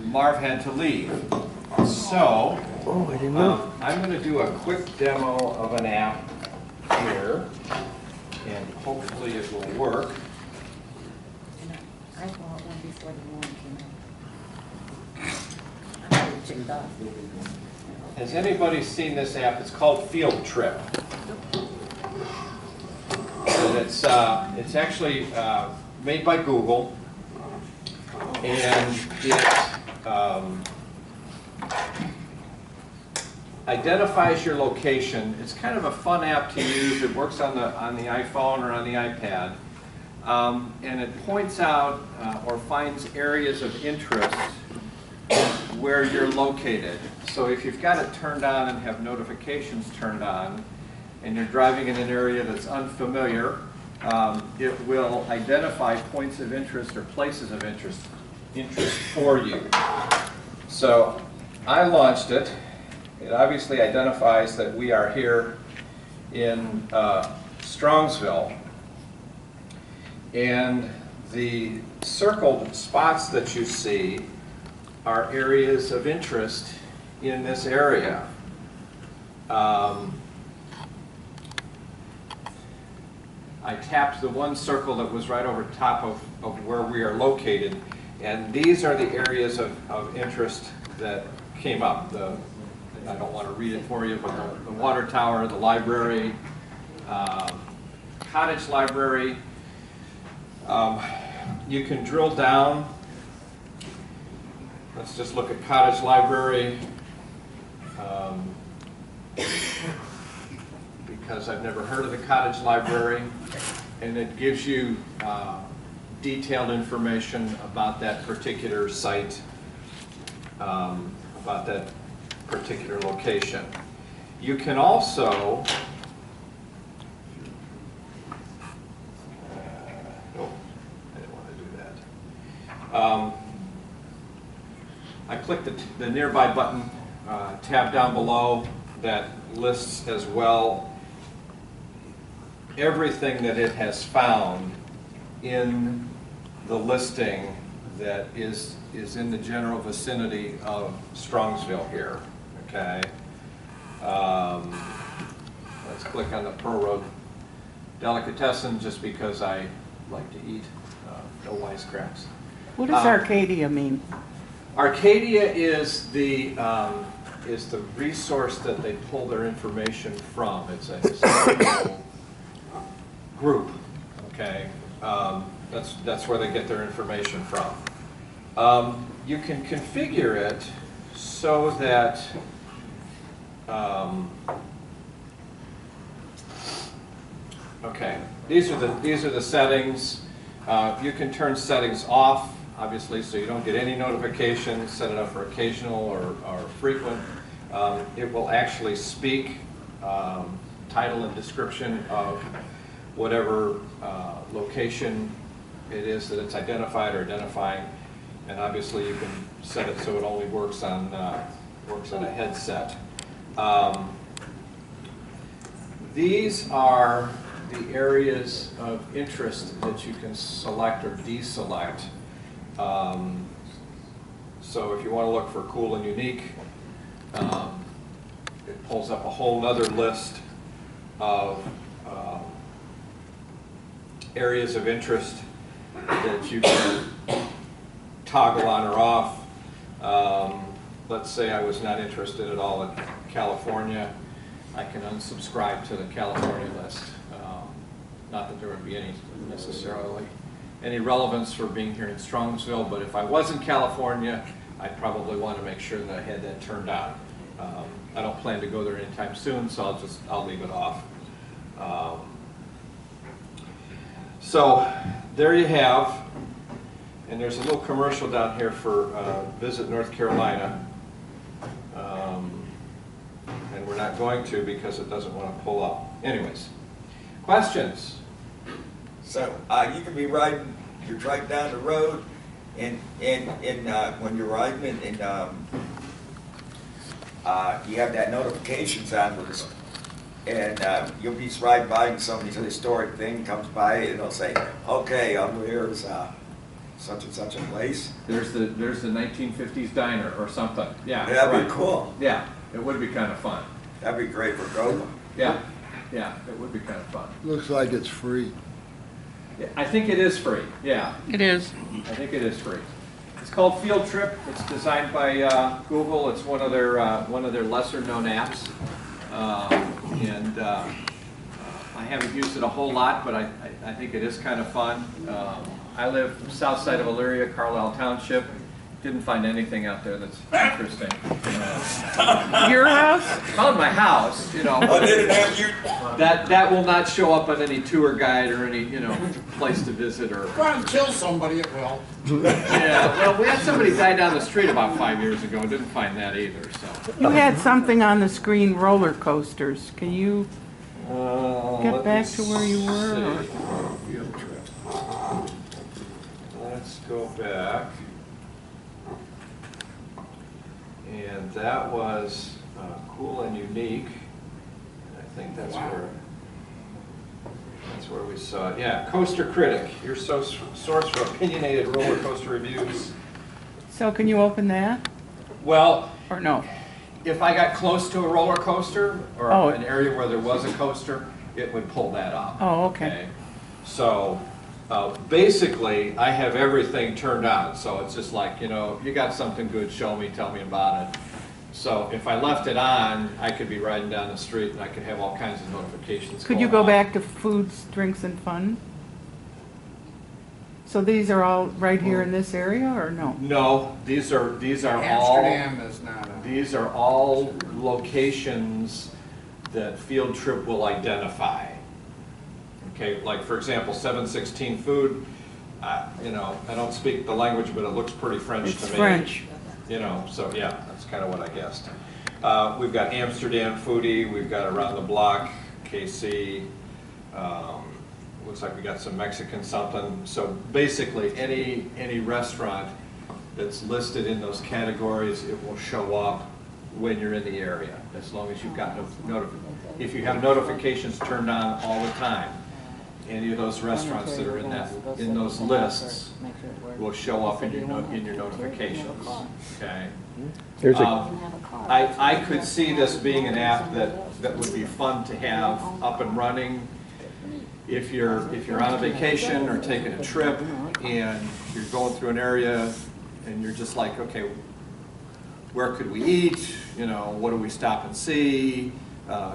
Marv had to leave. So, Oh, I didn't know. I'm going to do a quick demo of an app here, and hopefully it will work. I bought one before the one came out. I had it checked off. Has anybody seen this app? It's called Field Trip. And it's actually made by Google, and it identifies your location. It's kind of a fun app to use. It works on the iPhone or on the iPad, and it points out or finds areas of interest where you're located. So if you've got it turned on and have notifications turned on, and you're driving in an area that's unfamiliar, it will identify points of interest or places of interest for you. So I launched it. It obviously identifies that we are here in Strongsville, and the circled spots that you see are areas of interest in this area. I tapped the one circle that was right over top of where we are located, and these are the areas of interest that came up. I don't want to read it for you, but the water tower, the library, cottage library. You can drill down. Let's just look at cottage library. Because I've never heard of the cottage library, and it gives you detailed information about that particular site, about that particular location. You can also, nope, I didn't want to do that. I clicked the nearby button, tab down below that lists as well everything that it has found in the listing that is in the general vicinity of Strongsville here. Okay. Let's click on the Pearl Road Delicatessen just because I like to eat. No wisecracks. What does Arcadia mean? Arcadia is the resource that they pull their information from. It's a historical group. Okay, that's where they get their information from. You can configure it so that okay, these are the settings. You can turn settings off, obviously, so you don't get any notifications. Set it up for occasional or frequent. It will actually speak title and description of whatever location it is that it's identified or identifying, and obviously you can set it so it only works on a headset. These are the areas of interest that you can select or deselect. So if you want to look for cool and unique, it pulls up a whole nother list of areas of interest that you can toggle on or off. Let's say I was not interested at all in California. I can unsubscribe to the California list. Not that there would be any necessarily any relevance for being here in Strongsville, but if I was in California, I'd probably want to make sure that I had that turned on. I don't plan to go there anytime soon, so I'll leave it off. So there you have, and there's a little commercial down here for Visit North Carolina, and we're not going to because it doesn't want to pull up. Anyways, questions? So you can be riding, you're driving down the road, and when you're riding, and you have that notifications on, and you'll be riding by and somebody's historic thing comes by and they'll say, okay, here's such and such a place. There's the 1950s diner or something, yeah. That'd right. be cool. Yeah, it would be kind of fun. That'd be great for Groveland. Yeah, yeah, it would be kind of fun. Looks like it's free. Yeah, I think it is free, yeah. It is. I think it is free. It's called Field Trip. It's designed by Google. It's one of their lesser-known apps, and I haven't used it a whole lot, but I think it is kind of fun. I live south side of Elyria, Carlisle Township. Didn't find anything out there that's interesting. Your house? Found my house, you know. Oh, they didn't have you? That will not show up on any tour guide or any, place to visit or. Go out and kill somebody, it will. Yeah, well, we had somebody die down the street about 5 years ago. Didn't find that either, so. You had something on the screen, roller coasters. Can you get back to where you were? Field trip. Let's go back. And that was cool and unique. I think that's where we saw it. Yeah, Coaster Critic, your source for opinionated roller coaster reviews. So can you open that Well, or no? if I got close to a roller coaster or Oh. an area where there was a coaster, it would pull that up. Oh, okay. So basically, I have everything turned on. So it's just like, you got something good, show me, tell me about it. So if I left it on, I could be riding down the street and I could have all kinds of notifications. Could you going go on. back to foods, drinks, and fun? So these are all right here in this area, or no? No, these are Amsterdam is not a. These are all locations that Field Trip will identify. Okay, like for example, 716 Food, I don't speak the language, but it looks pretty French It's to me. French. So yeah, that's kind of what I guessed. We've got Amsterdam Foodie, we've got Around the Block, KC, looks like we got some Mexican something. So basically, any restaurant that's listed in those categories, it will show up when you're in the area, as long as you've got if you have notifications turned on all the time. Any of those restaurants that are in those lists will show up in your notifications. Okay. I could see this being an app that would be fun to have up and running if you're on a vacation or taking a trip and you're going through an area and you're just like, okay, where could we eat? What do we stop and see?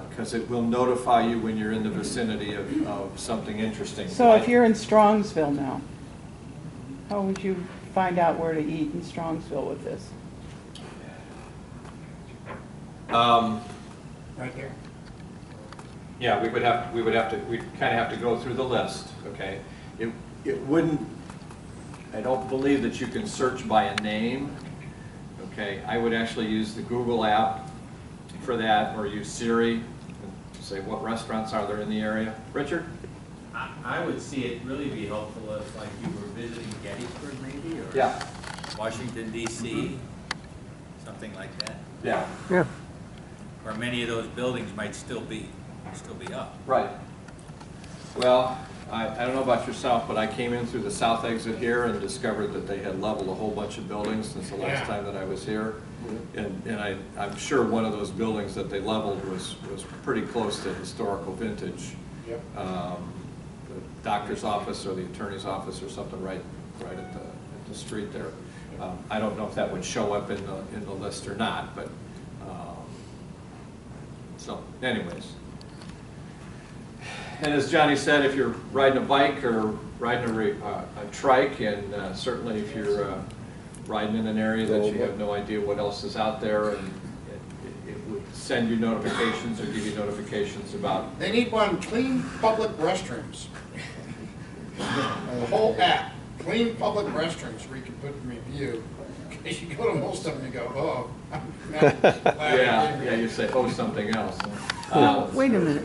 Because it will notify you when you're in the vicinity of something interesting. So if you're in Strongsville now, how would you find out where to eat in Strongsville with this? Right here. Yeah, we'd kind of have to go through the list, okay? It wouldn't, I don't believe that you can search by a name, okay? I would actually use the Google app for that, or use Siri and say what restaurants are there in the area. Richard? I would see it really be helpful if like you were visiting Gettysburg maybe, or Yeah. Washington DC, something like that. Yeah. Yeah. Or many of those buildings might still be up. Right. Well, I don't know about yourself, but I came in through the south exit here and discovered that they had leveled a whole bunch of buildings since the last time that I was here. And I'm sure one of those buildings that they leveled was pretty close to historical vintage. Yep. The doctor's office or the attorney's office or something right at the street there. I don't know if that would show up in the list or not, but so anyways. And as Johnny said, if you're riding a bike or riding a trike, and certainly if you're riding in an area that you have no idea what else is out there, and it would send you notifications or give you notifications about. They need one, clean public restrooms. The whole app, clean public restrooms where you can put in review. Because you go to most of them, you go, oh. Yeah, you say, oh, something else. Wait a minute.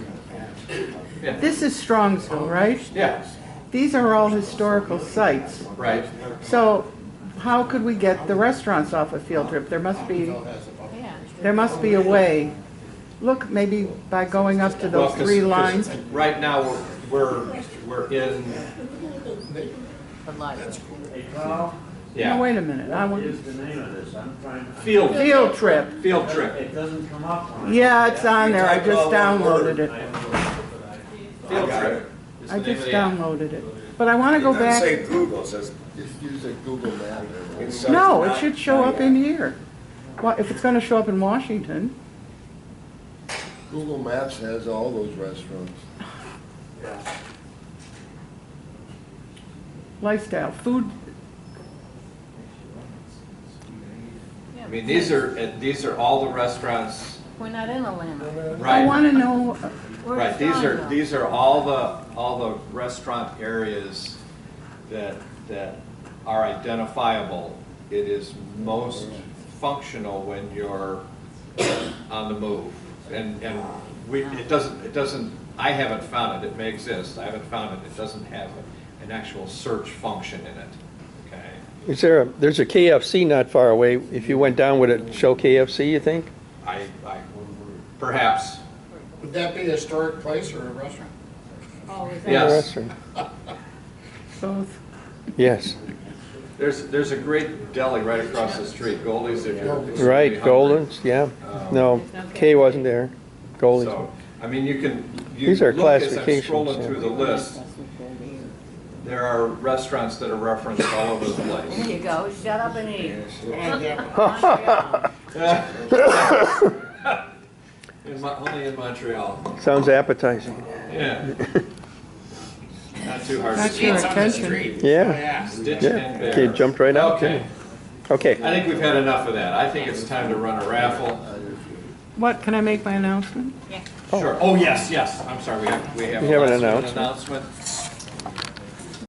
Yeah. This is Strongsville, right? Yeah, These are all historical sites. right. So how could we get the restaurants off a field trip? There must be a way. Look, maybe by going up to those Well, 'cause three lines. right now, we're in The library. Hey, Carl, Yeah. No, wait a minute, I what want, is the name of this? I'm trying to. Field field trip. Field trip. It doesn't come up on. Yeah, it's on there, I type just all one word. downloaded it. I have no idea for that. Field I got trip. it. is the I name just of the app. downloaded it. But I wanna It go doesn't back, say Google, it says. Just use a Google map. it says no, it not- should show not up in yet. here. Well, if it's gonna show up in Washington, Google Maps has all those restaurants. lifestyle, food, Yeah, I mean, these are all the restaurants, We're not in Atlanta. I right? wanna know, We're Right, in Strongsville. these are all the restaurant areas that are identifiable. It is most functional when you're on the move. And it doesn't, I haven't found it, it may exist, I haven't found it, it doesn't have an actual search function in it, okay? There's a KFC not far away. If you went down, would it show KFC, you think? Perhaps, Would that be a historic place or a restaurant? Oh, is that? Yes. Restaurant. both. Yes. there's a great deli right across the street, Goldie's if you're extremely Right, hungry. Golden's, yeah. No, K wasn't there. Golden's. So, I mean, you These are look as I'm classifications, scrolling yeah. through the list, there are restaurants that are referenced all over the There place. you go, shut up and eat. Only in Montreal, Sounds appetizing. yeah. Not too hard to That's see. your It's on the attention. street. Yeah. Stitch Yeah. and bear. Okay, jumped right out, Okay, didn't Okay. I think we've had enough of that. I think it's time to run a raffle. What, can I make my announcement? Sure. Oh, yes, I'm sorry, we have We have an a last minute announcement. announcement.